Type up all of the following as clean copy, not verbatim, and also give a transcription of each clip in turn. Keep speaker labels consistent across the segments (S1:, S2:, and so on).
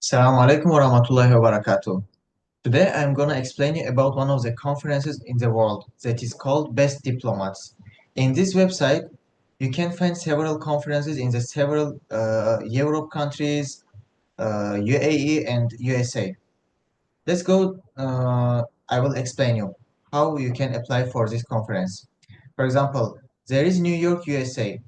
S1: Assalamu alaikum wa rahmatullahi wa barakatuh. Today I'm gonna explain you about one of the conferences in the world that is called Best Diplomats. In this website, you can find several conferences in the several Europe countries, UAE and USA. Let's go. I will explain you how you can apply for this conference. For example, there is New York, USA.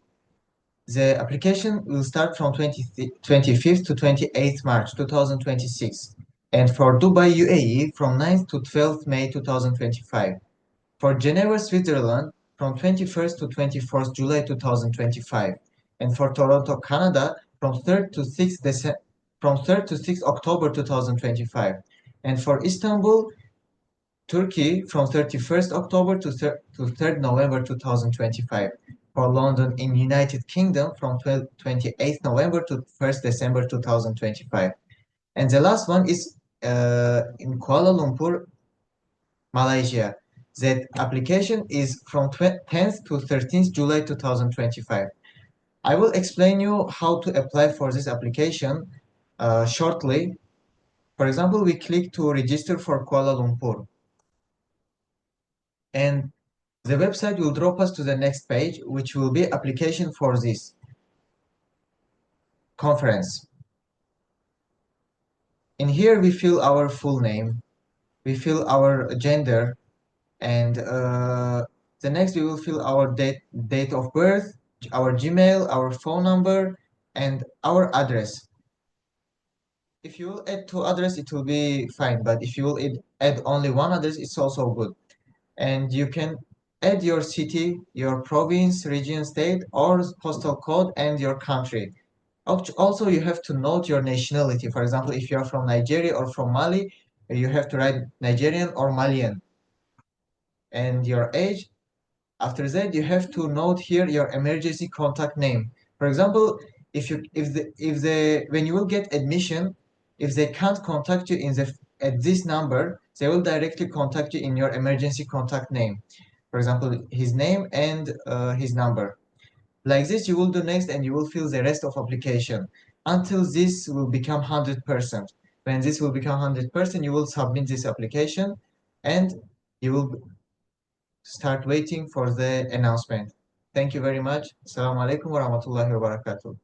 S1: The application will start from 25th to 28th March 2026, and for Dubai, UAE from 9th to 12th May 2025. For Geneva, Switzerland from 21st to 24th July 2025, and for Toronto, Canada from 3rd to 6th October 2025, and for Istanbul, Turkey from 31st October to 3rd November 2025. For London in United Kingdom from 28th November to 1st December 2025. And the last one is in Kuala Lumpur, Malaysia. That application is from 10th to 13th July 2025. I will explain you how to apply for this application shortly. For example, we click to register for Kuala Lumpur. And the website will drop us to the next page, which will be application for this conference. In here, we fill our full name, we fill our gender, and the next we will fill our date of birth, our Gmail, our phone number, and our address. If you will add two address, it will be fine, but if you will add only one address, it's also good. And you can add your city, your province, region, state, or postal code and your country. Also, you have to note your nationality. For example, if you are from Nigeria or from Mali, you have to write Nigerian or Malian. And your age. After that, you have to note here your emergency contact name. For example, if the when you will get admission, if they can't contact you at this number, they will directly contact you in your emergency contact name. For example, his name and his number. Like this, you will do next, and you will fill the rest of application until this will become 100%. When this will become 100%, you will submit this application, and you will start waiting for the announcement. Thank you very much. Assalamu alaikum wa rahmatullahi wa barakatuh.